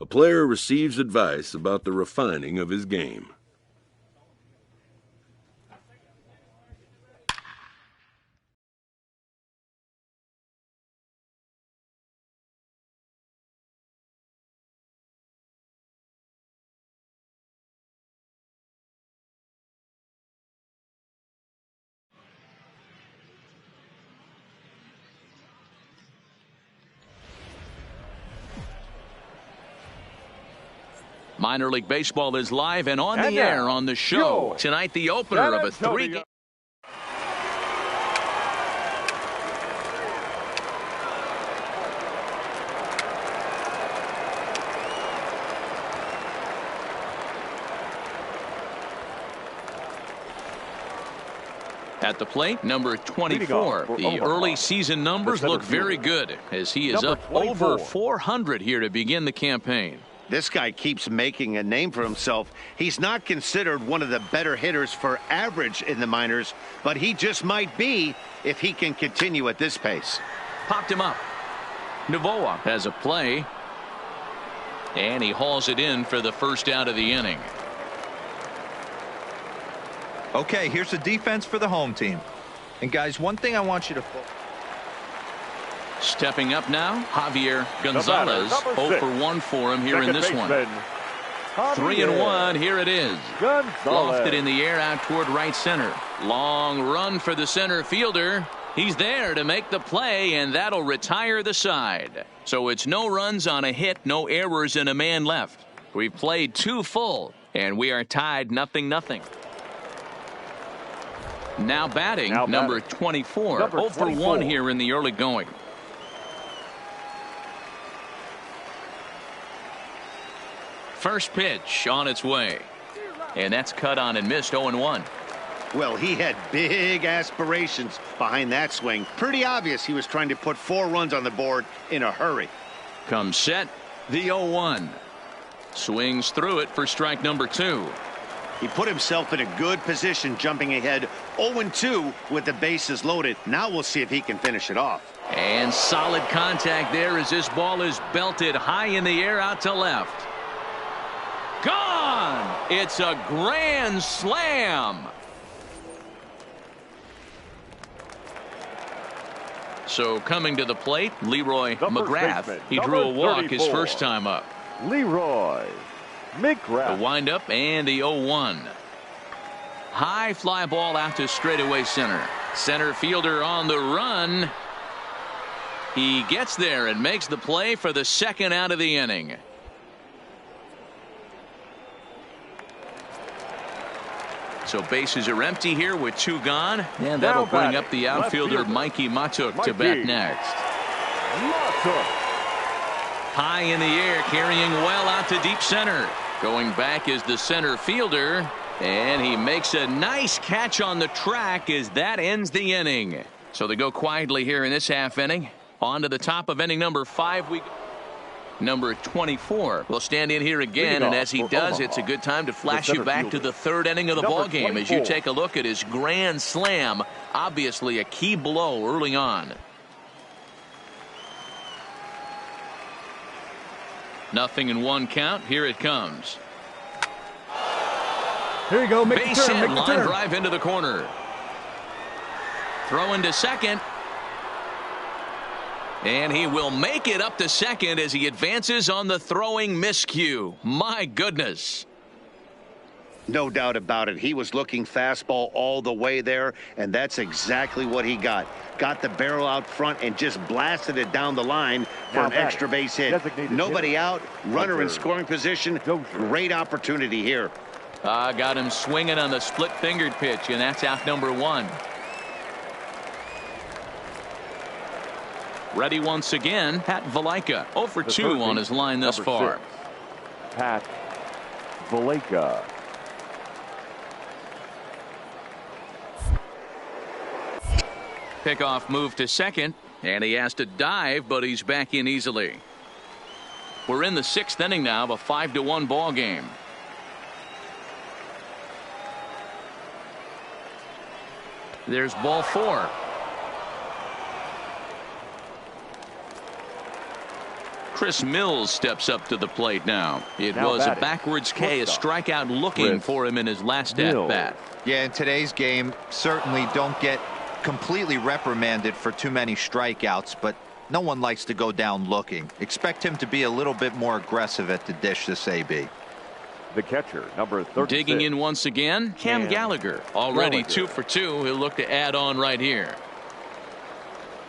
A player receives advice about the refining of his game. Minor League Baseball is live and on the air on the show. Tonight, the opener of a three-game. At the plate, number 24. The early season numbers look very good as he is up over 400 here to begin the campaign. This guy keeps making a name for himself. He's not considered one of the better hitters for average in the minors, but he just might be if he can continue at this pace. Popped him up. Novoa has a play, and he hauls it in for the first out of the inning. Okay, here's the defense for the home team. And guys, one thing I want you to focus. Stepping up now, Javier Gonzalez. 0 for 1 for him here in this one. 3-1, here it is. Lofted in the air out toward right center. Long run for the center fielder. He's there to make the play, and that'll retire the side. So it's no runs on a hit, no errors, and a man left. We've played 2 full, and we are tied 0-0. Now batting, number 24. 0 for 1 here in the early going. First pitch on its way. And that's cut on and missed. 0-1. Well, he had big aspirations behind that swing. Pretty obvious he was trying to put 4 runs on the board in a hurry. Comes set, the 0-1. Swings through it for strike number 2. He put himself in a good position jumping ahead 0-2 with the bases loaded. Now we'll see if he can finish it off. And solid contact there as this ball is belted high in the air out to left. Gone! It's a grand slam. So coming to the plate, Leroy McGrath. He drew a walk his first time up. Leroy McGrath. The windup and the 0-1. High fly ball out to straightaway center. Center fielder on the run. He gets there and makes the play for the second out of the inning. So bases are empty here with 2 gone. And that'll bring up the outfielder Mikey Matuk to bat next. High in the air, carrying well out to deep center. Going back is the center fielder. And he makes a nice catch on the track as that ends the inning. So they go quietly here in this half inning. On to the top of inning number 5 we go. Number 24 will stand in here again, and as he does, it's a good time to flash you back to the 3rd inning of the ball game as you take a look at his grand slam. Obviously a key blow early on. 0-1 count. Here it comes. Here you go. Make Base the turn. hit, Make the line turn. drive into the corner. Throw into second. And he will make it up to second as he advances on the throwing miscue. My goodness. No doubt about it. He was looking fastball all the way there, and that's exactly what he got. Got the barrel out front and just blasted it down the line for an extra base hit. Nobody out, runner in scoring position. Great opportunity here. Got him swinging on the split-fingered pitch, and that's out number 1. Ready once again, Pat Valaika. 0 for 2 on his line thus far. 6, Pat Valaika. Pickoff move to second, and he has to dive, but he's back in easily. We're in the 6th inning now of a 5-1 ball game. There's ball 4. Chris Mills steps up to the plate now. It Now was a batting. backwards K, a strikeout looking Chris for him in his last Mills. at-bat. Yeah, in today's game, certainly don't get completely reprimanded for too many strikeouts, but no one likes to go down looking. Expect him to be a little bit more aggressive at the dish this AB. The catcher, number 36. Digging in once again, Cam Cam Gallagher. Already Gallagher. 2 for 2. He'll look to add on right here.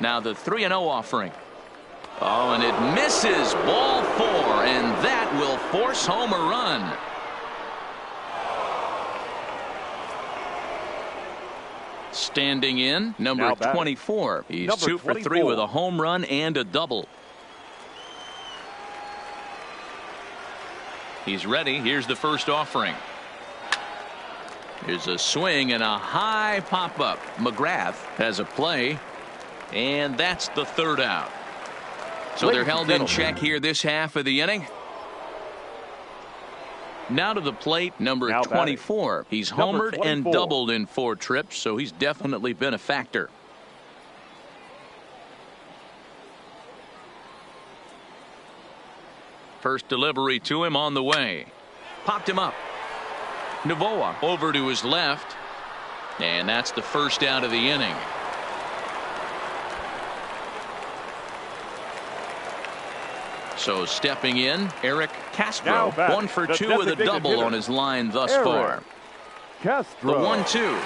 Now the 3-0 offering. Oh, and it misses. Ball 4, and that will force home a run. Standing in, number Now batting. 24. He's Number 2 for 3 24. with a home run and a double. He's ready. Here's the first offering. Here's a swing and a high pop-up. McGrath has a play, and that's the 3rd out. So they're held in check here this half of the inning. Now to the plate, number Now 24. He's Number homered and 24. doubled in 4 trips, so he's definitely been a factor. First delivery to him on the way. Popped him up. Novoa over to his left. And that's the first out of the inning. So stepping in, Eric Castro. Now batting, 1 for the 2 with a designated double hitter, on his line thus Eric far. The Castro. 1-2.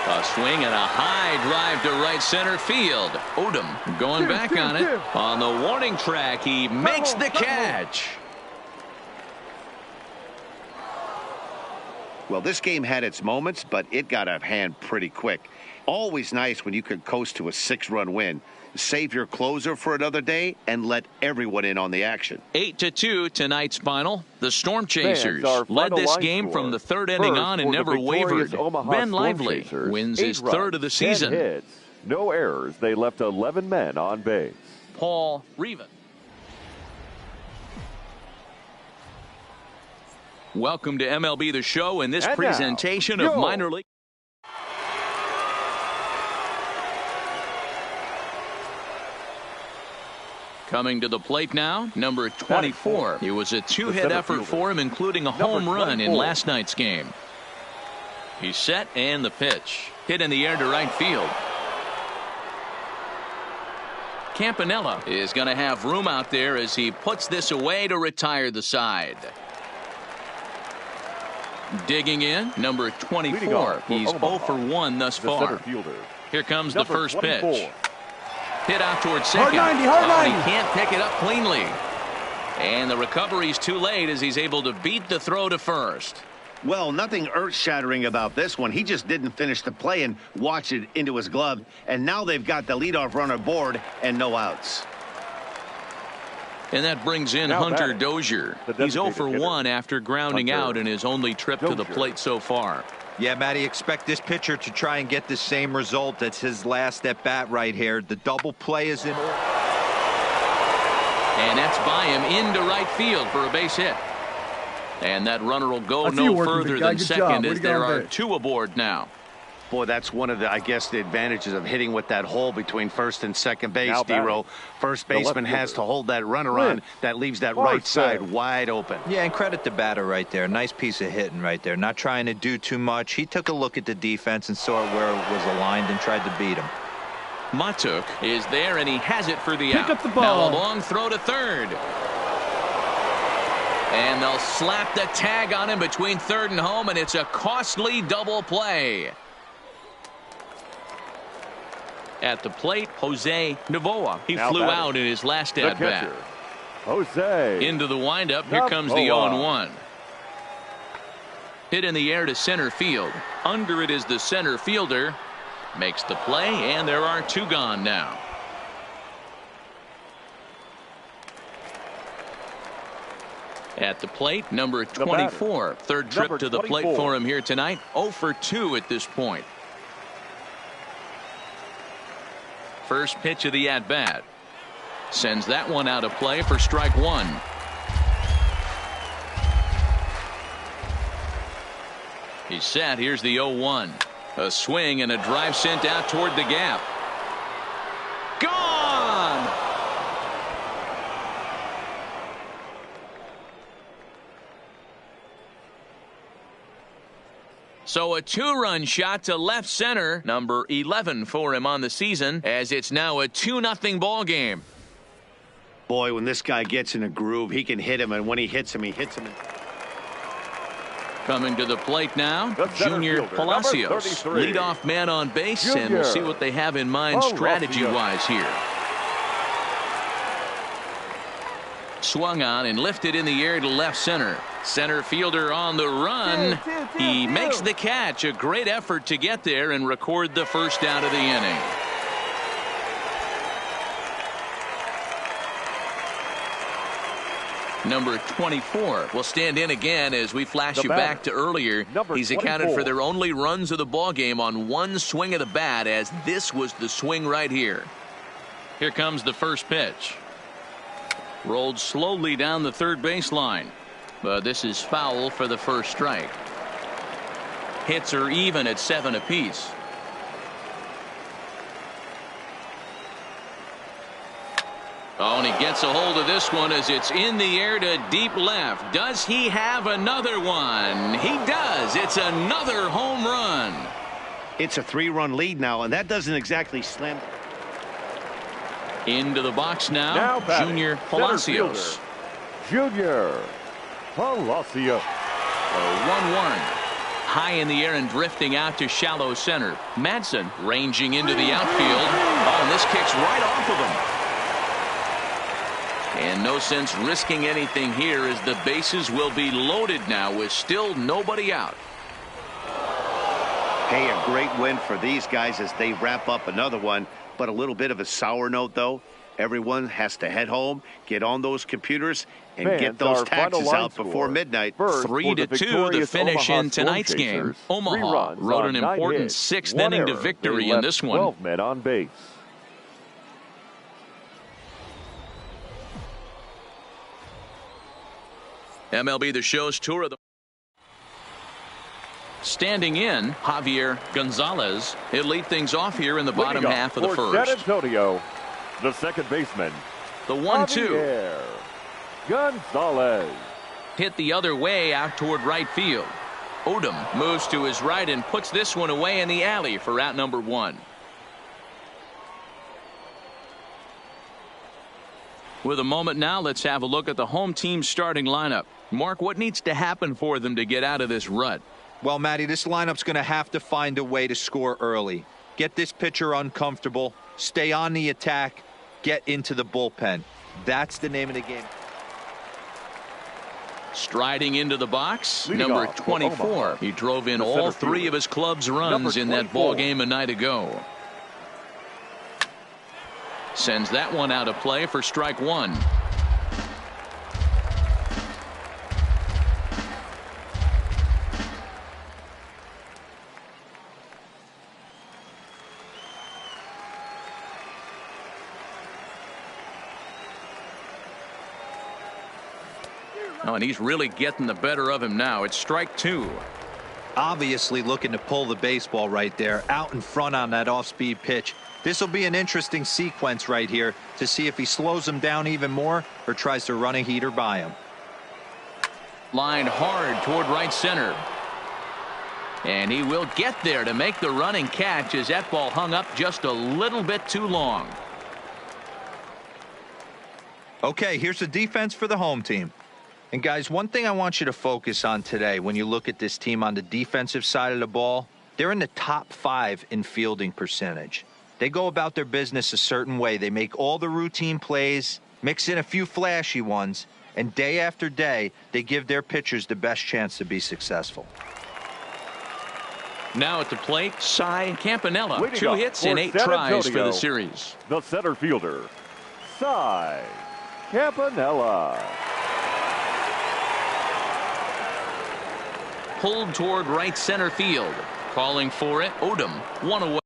A swing and a high drive to right center field. Odom going back on it. On the warning track, he makes the catch. Well, this game had its moments, but it got out of hand pretty quick. Always nice when you could coast to a 6-run win. Save your closer for another day and let everyone in on the action. 8-2 tonight's final. The Storm Chasers Fans, our led final this line game score. from the 3rd inning First, on and for the never victorious wavered. Omaha Ben Storm Lively Chasers, wins 8 his runs, 3rd of the 10 season. hits, no errors. They left 11 men on base. Paul Reven. Welcome to MLB The Show and this And now, presentation of your minor league. Coming to the plate now, number 24. It was a 2-hit center effort fielder. for him, including a Number home run in 24. last night's game. He's set and the pitch. Hit in the air to right field. Campanella is going to have room out there as he puts this away to retire the side. Digging in, number Leading 24. off for He's Omaha, 0 for 1 thus The center far. fielder. Here comes the Number first 24. pitch. Hit out towards second. Hard 90, hard Oh, 90. he can't pick it up cleanly. And the recovery's too late as he's able to beat the throw to first. Well, nothing earth-shattering about this one. He just didn't finish the play and watch it into his glove. And now they've got the leadoff runner aboard and no outs. And that brings in Now Hunter batting, Dozier. the He's 0 designated for hitter, 1 after grounding Hunter out in his only trip to the Dozier. plate so far. Yeah, Matty, expect this pitcher to try and get the same result. That's his last at bat right here. The double play is in order. And that's by him into right field for a base hit. And that runner will go I see you no working, further big guy. than Good second job. Way as to go there on are base. 2 aboard now. Boy, that's one of the, I guess, the advantages of hitting with that hole between first and second base, Now batting, D-Row. First the left baseman has fielder, to hold that runner Clint on. That leaves that Larson. right side wide open. Yeah, and credit the batter right there. Nice piece of hitting right there. Not trying to do too much. He took a look at the defense and saw where it was aligned and tried to beat him. Matuk is there and he has it for the Pick out. up the Now a ball. long throw to third. And they'll slap the tag on him between third and home, and it's a costly double play. At the plate, Jose Novoa. He Now flew batting, out in his last The at-bat. catcher, Jose. Into the windup. Here comes the Novoa. 0-1. Hit in the air to center field. Under it is the center fielder. Makes the play, and there are 2 gone now. At the plate, number 24. Third trip Number to the plate 24. for him here tonight. 0 for 2 at this point. First pitch of the at-bat. Sends that one out of play for strike 1. He's set. Here's the 0-1. A swing and a drive sent out toward the gap. Gone! So a 2-run shot to left center, number 11 for him on the season, as it's now a 2-0 ball game. Boy, when this guy gets in a groove, he can hit him, and when he hits him, he hits him. Coming to the plate now, The center Junior fielder, Palacios, number 33. leadoff man on base, and Junior we'll see what they have in mind strategy-wise here. Swung on and lifted in the air to left center. Center fielder on the run. He makes the catch. A great effort to get there and record the first out of the inning. Number 24 will stand in again as we flash you back to earlier. He's accounted for their only runs of the ball game on one swing of the bat, as this was the swing right here. Here comes the first pitch. Rolled slowly down the third baseline, but this is foul for the first strike. Hits are even at 7 apiece. Oh, and he gets a hold of this one as it's in the air to deep left. Does he have another one? He does. It's another home run. It's a 3-run lead now, and that doesn't exactly slam. Into the box now, batting, Junior center Palacios. fielder, Junior Palacios. 1-1. High in the air and drifting out to shallow center. Madsen ranging into the outfield. Oh, and this kicks right off of him. And no sense risking anything here, as the bases will be loaded now with still nobody out. Hey, a great win for these guys as they wrap up another one. But a little bit of a sour note, though. Everyone has to head home, get on those computers, and get those taxes out before midnight. 3-2 to finish in tonight's game. Omaha rode an important 6th inning to victory in this one. 12 men on base. MLB The Show's tour of the standing in, Javier Gonzalez. He'll lead things off here in the bottom half of the first. San Antonio, the second baseman, the 1-2. Javier Gonzalez. Hit the other way out toward right field. Odom moves to his right and puts this one away in the alley for out number 1. With a moment now, let's have a look at the home team starting lineup. Mark, what needs to happen for them to get out of this rut? Well, Matty, this lineup's going to have to find a way to score early. Get this pitcher uncomfortable, stay on the attack, get into the bullpen. That's the name of the game. Striding into the box, Leading number off 24. Omaha, He drove in the all center 3 fielder, of his club's runs number in that 24. ball game a night ago. Sends that one out of play for strike 1. Oh, and he's really getting the better of him now. It's strike 2. Obviously looking to pull the baseball right there, out in front on that off-speed pitch. This will be an interesting sequence right here to see if he slows him down even more or tries to run a heater by him. Line hard toward right center. And he will get there to make the running catch as that ball hung up just a little bit too long. Okay, here's the defense for the home team. And guys, one thing I want you to focus on today when you look at this team on the defensive side of the ball, they're in the top 5 in fielding percentage. They go about their business a certain way. They make all the routine plays, mix in a few flashy ones, and day after day, they give their pitchers the best chance to be successful. Now at the plate, Cy Campanella. Leading 2 up hits for and 8 San tries for the Antonio, series. the center fielder, Cy Campanella. Pulled toward right center field. Calling for it, Odom. 1 away.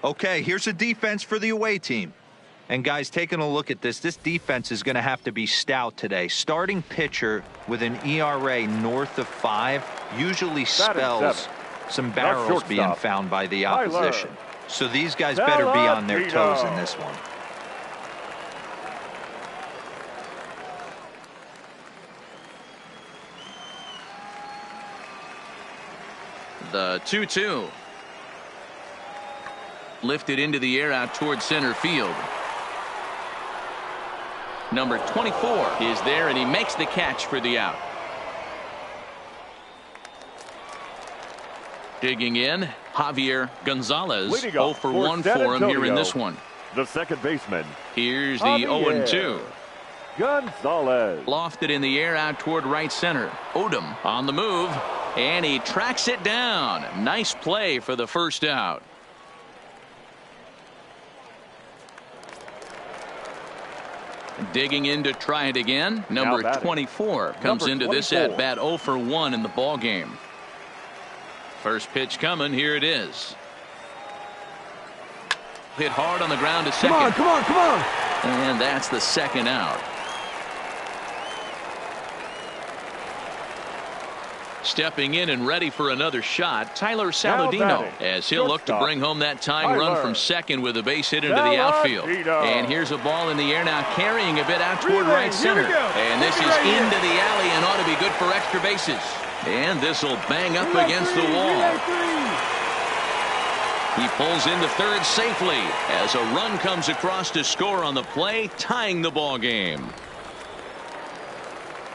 Okay, here's a defense for the away team. And guys, taking a look at this defense is going to have to be stout today. Starting pitcher with an ERA north of 5 usually spells some barrels being found by the opposition. So these guys better be on their toes in this one. The 2-2. Lifted into the air out towards center field. Number 24 is there, and he makes the catch for the out. Digging in, Javier Gonzalez. 0 for 1 for him here in this one. The second baseman. Here's the 0-2. Gonzalez. Lofted in the air out toward right center. Odom on the move, and he tracks it down. Nice play for the first out. Digging in to try it again. Number 24 comes into this at bat 0 for 1 in the ball game. First pitch coming. Here it is. Hit hard on the ground to second. Come on. And that's the second out. Stepping in and ready for another shot, Tyler Saladino, as he'll look to bring home that tying run from second with a base hit into the outfield. And here's a ball in the air now, carrying a bit out toward right center. And this is into the alley and ought to be good for extra bases. And this will bang up against the wall. He pulls into third safely as a run comes across to score on the play, tying the ball game.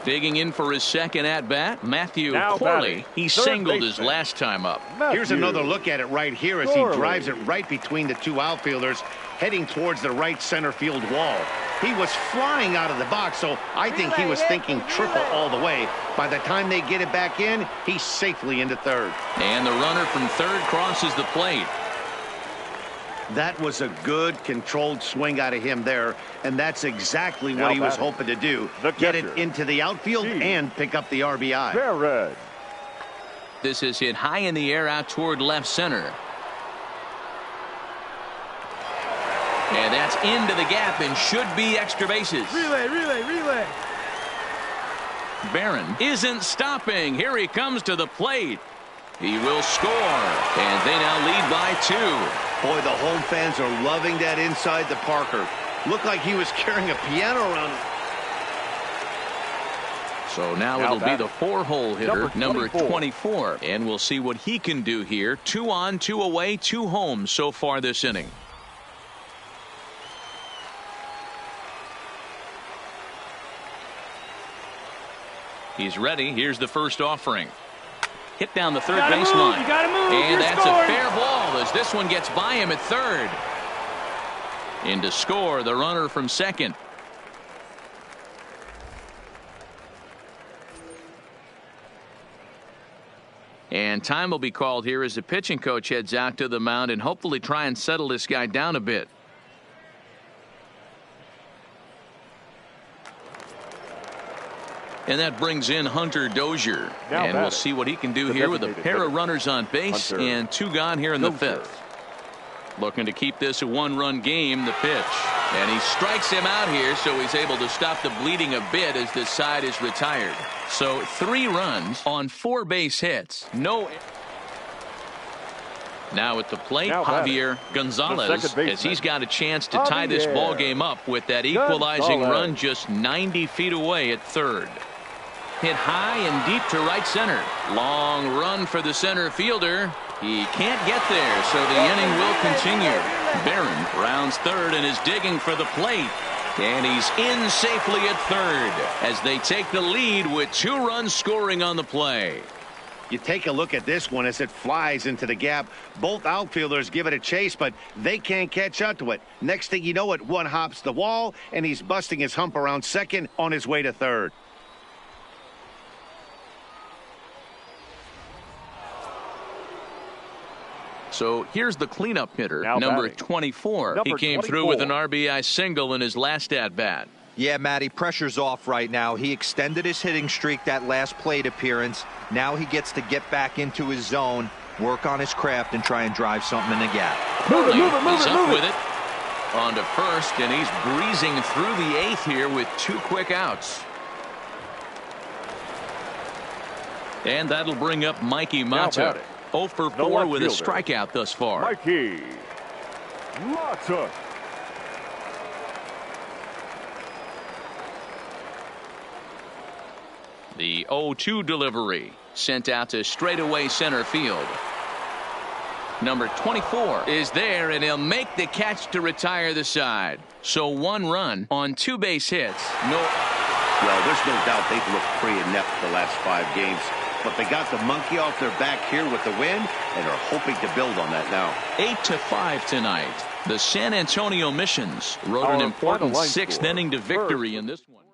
Digging in for his second at-bat, Matthew Corley. He singled his last time up. Here's another look at it right here as he drives it right between the two outfielders, heading towards the right center field wall. He was flying out of the box, so I think he was thinking triple all the way. By the time they get it back in, he's safely into third. And the runner from third crosses the plate. That was a good controlled swing out of him there, and that's exactly what he was hoping to do. Get it into the outfield and pick up the RBI. Barrett. This is hit high in the air out toward left center. And that's into the gap and should be extra bases. Relay. Barron isn't stopping. Here he comes to the plate. He will score, and they now lead by 2. Boy, the home fans are loving that inside the Parker. Looked like he was carrying a piano around. So now it'll be the 4-hole hitter, number 24. And we'll see what he can do here. 2 on, 2 away, 2 home so far this inning. He's ready. Here's the first offering. Hit down the third baseline. And that's a fair ball as this one gets by him at third. In to score the runner from second. And time will be called here as the pitching coach heads out to the mound and hopefully try and settle this guy down a bit. And that brings in Hunter Dozier. And we'll see what he can do here with a pair of runners on base and 2 gone here in the 5th. Looking to keep this a 1-run game, the pitch. And he strikes him out here, so he's able to stop the bleeding a bit as this side is retired. So 3 runs on 4 base hits. Now at the plate, Javier Gonzalez, as he's got a chance to tie this ball game up with that equalizing run just 90 feet away at third. Hit high and deep to right center. Long run for the center fielder. He can't get there, so the inning will continue. Barron rounds third and is digging for the plate. And he's in safely at third as they take the lead with 2 runs scoring on the play. You take a look at this one as it flies into the gap. Both outfielders give it a chase, but they can't catch up to it. Next thing you know it, one hops the wall, and he's busting his hump around second on his way to third. So here's the cleanup hitter, number 24. He came through with an RBI single in his last at-bat. Yeah, Matty, pressure's off right now. He extended his hitting streak that last plate appearance. Now he gets to get back into his zone, work on his craft, and try and drive something in the gap. Move it with it. On to first, and he's breezing through the 8th here with 2 quick outs. And that'll bring up Mikey Mata. 0 for 4 with a strikeout thus far. Mikey Mata. The 0-2 delivery sent out to straightaway center field. Number 24 is there, and he'll make the catch to retire the side. So 1 run on 2 base hits. Well, there's no doubt they've looked pretty inept the last 5 games. But they got the monkey off their back here with the win and are hoping to build on that now. 8-5 tonight. The San Antonio Missions wrote an important 6th inning to victory in this one.